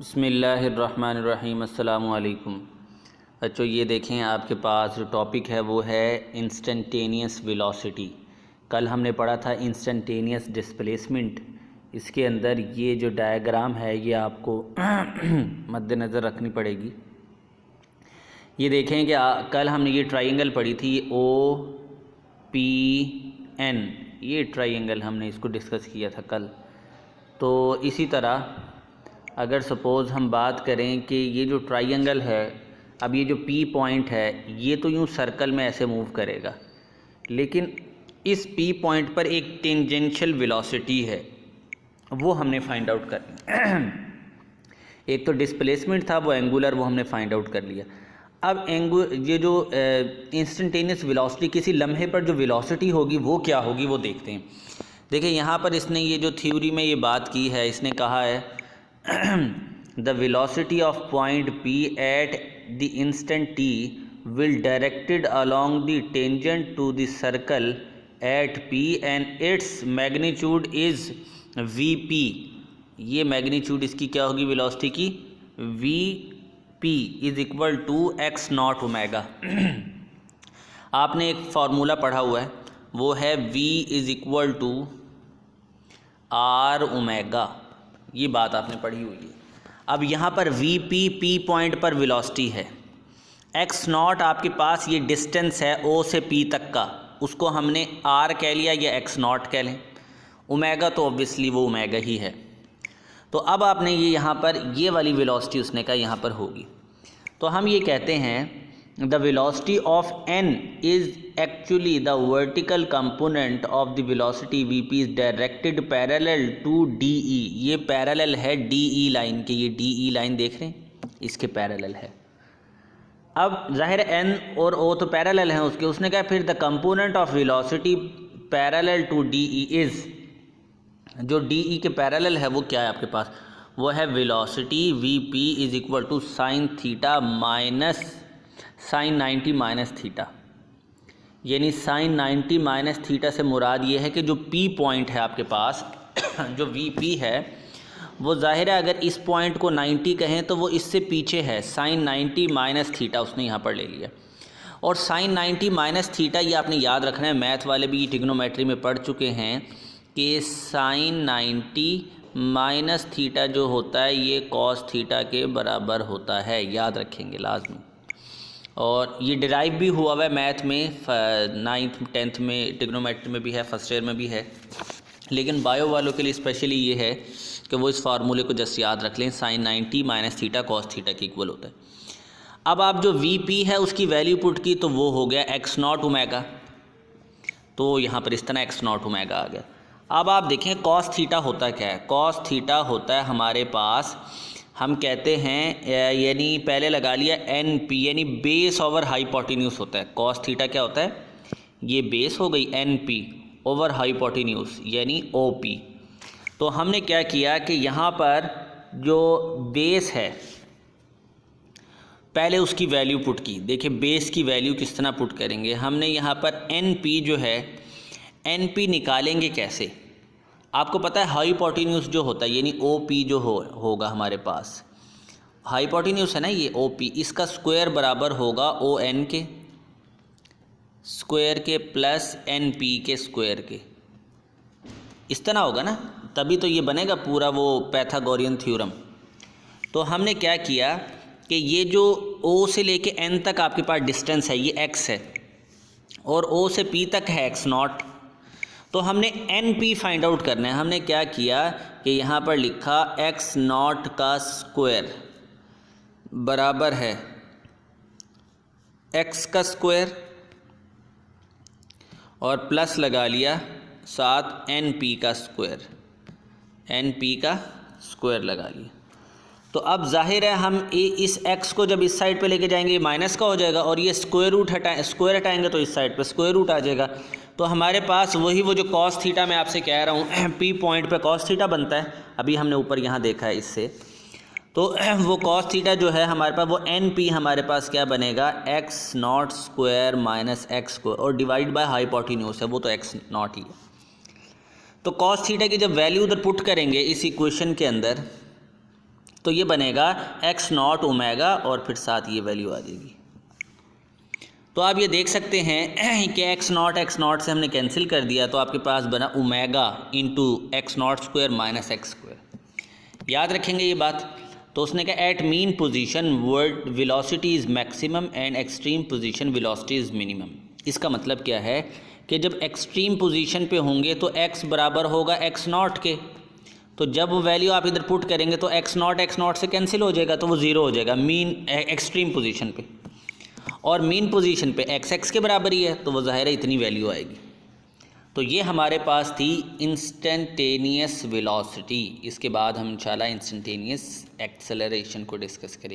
बिस्मिल्लाहिर्रहमानिर्रहीम। अस्सलामु अलैकुम बच्चों, ये देखें आपके पास जो टॉपिक है वो है इंस्टेंटेनियस वेलोसिटी। कल हमने पढ़ा था इंस्टेंटेनियस डिस्प्लेसमेंट। इसके अंदर ये जो डायग्राम है ये आपको मद्देनज़र रखनी पड़ेगी। ये देखें कि कल हमने ये ट्राइंगल पढ़ी थी OPN, ये ट्राइंगल हमने इसको डिस्कस किया था कल। तो इसी तरह अगर सपोज़ हम बात करें कि ये जो ट्राइंगल है, अब ये जो P पॉइंट है ये तो यूँ सर्कल में ऐसे मूव करेगा, लेकिन इस P पॉइंट पर एक टेंजेंशियल वेलोसिटी है, वो हमने फाइंड आउट कर एक तो डिस्प्लेसमेंट था वो एंगुलर, वो हमने फाइंड आउट कर लिया। अब ये जो इंस्टेंटेनियस वेलोसिटी, किसी लम्हे पर जो वेलोसिटी होगी वो क्या होगी वो देखते हैं। देखिए यहाँ पर इसने ये जो थ्योरी में ये बात की है, इसने कहा है the velocity of point P at the instant t will directed along the tangent to the circle at P and its magnitude is Vp। ये मैग्नीट्यूड इसकी क्या होगी वेलोसिटी की, Vp is equal to x naught omega. आपने एक formula पढ़ा हुआ है, वो है V is equal to R omega, ये बात आपने पढ़ी हुई है। अब यहाँ पर Vp P पॉइंट पर वेलोसिटी है, x नॉट आपके पास ये डिस्टेंस है O से P तक का, उसको हमने R कह लिया या x नॉट कह लें, ओमेगा तो ऑब्वियसली वो ओमेगा ही है। तो अब आपने ये यहाँ पर ये वाली वेलोसिटी उसने कहा यहाँ पर होगी, तो हम ये कहते हैं the velocity of n is actually the vertical component of the velocity Vp is directed parallel to DE। ये पैरेलल है DE लाइन के, ये DE लाइन देख रहे हैं, इसके पैरेलल है। अब जाहिर n और O तो पैरेलल हैं उसके, उसने कहा फिर the component of velocity parallel to DE is, जो DE के पैरेलल है वो क्या है आपके पास, वो है velocity Vp is equal to sine theta minus sine 90 minus theta. यानी साइन 90 माइनस थीटा से मुराद ये है कि जो P पॉइंट है आपके पास जो Vp है वो जाहिर है अगर इस पॉइंट को 90 कहें तो वो इससे पीछे है, साइन 90 माइनस थीटा उसने यहाँ पर ले लिया। और साइन 90 माइनस थीटा ये आपने याद रखना है, मैथ वाले भी ट्रिग्नोमेट्री में पढ़ चुके हैं कि साइन 90 माइनस थीटा जो होता है ये कॉस थीटा के बराबर होता है, याद रखेंगे लाजमी। और ये डिराइव भी हुआ है मैथ में, 9th 10th में ट्रिग्नोमेट्री में भी है, फर्स्ट ईयर में भी है, लेकिन बायो वालों के लिए स्पेशली ये है कि वो इस फार्मूले को जस्ट याद रख लें, sine 90 minus theta cos theta के इक्वल होता है। अब आप जो Vp है उसकी वैल्यू पुट की तो वो हो गया x नॉट ओमेगा, तो यहाँ पर इस तरह x नॉट ओमेगा आ गया। अब आप देखें कॉस थीटा होता क्या है, कॉस थीटा होता है हमारे पास, हम कहते हैं यानी पहले लगा लिया NP यानी बेस ओवर हाइपोटेन्यूज होता है। कॉस थीटा क्या होता है, ये बेस हो गई NP ओवर हाइपोटेन्यूज यानी OP। तो हमने क्या किया कि यहाँ पर जो बेस है पहले उसकी वैल्यू पुट की। देखिए बेस की वैल्यू किस तरह पुट करेंगे, हमने यहाँ पर NP जो है NP निकालेंगे कैसे, आपको पता है हाइपोटेन्यूज जो होता है यानी OP जो होगा हमारे पास, हाइपोटेन्यूज है ना ये OP, इसका स्क्वायर बराबर होगा ON के स्क्वायर के प्लस NP के स्क्वायर के, इस तरह होगा ना, तभी तो ये बनेगा पूरा वो पैथागोरियन थ्योरम। तो हमने क्या किया कि ये जो O से लेके N तक आपके पास डिस्टेंस है ये x है और O से P तक है x नॉट, तो हमने NP फाइंड आउट करना है। हमने क्या किया कि यहाँ पर लिखा x नॉट का स्क्वायर बराबर है x का स्क्वायर और प्लस लगा लिया साथ NP का स्क्वायर, NP का स्क्वायर लगा लिया। तो अब जाहिर है हम इस x को जब इस साइड पे लेके जाएंगे ये माइनस का हो जाएगा और ये स्क्वायर हटाएंगे तो इस साइड पे स्क्वायर रूट आ जाएगा। तो हमारे पास वही वो जो कॉस थीटा मैं आपसे कह रहा हूँ P पॉइंट पे कॉस थीटा बनता है, अभी हमने ऊपर यहाँ देखा है इससे, तो वो कॉस थीटा जो है हमारे पास वो NP हमारे पास क्या बनेगा x not square minus x square और डिवाइड बाय हाइपोटेन्यूज है, वो तो x नॉट ही है। तो कॉस थीटा की जब वैल्यू उधर पुट करेंगे इस इक्वेशन के अंदर तो ये बनेगा एक्स नॉट ओमेगा और फिर साथ ये वैल्यू आ जाएगी। तो आप ये देख सकते हैं कि एक्स नॉट से हमने कैंसिल कर दिया, तो आपके पास बना omega into x naught square minus x square. याद रखेंगे ये बात। तो उसने कहा at mean position word velocity is maximum and extreme position velocity is minimum. इसका मतलब क्या है कि जब एक्सट्रीम पोजीशन पे होंगे तो x बराबर होगा एक्स नॉट के, तो जब वो वैल्यू आप इधर पुट करेंगे तो एक्स नॉट से कैंसिल हो जाएगा, तो वो ज़ीरो हो जाएगा मीन एक्सट्रीम पोजीशन पे। और मीन पोजीशन पे x के बराबर ही है, तो वो ज़ाहिर है इतनी वैल्यू आएगी। तो ये हमारे पास थी इंस्टेंटेनियस वेलोसिटी। इसके बाद हम इंशाल्लाह इंस्टेंटेनियस एक्सेलरेशन को डिस्कस करेंगे।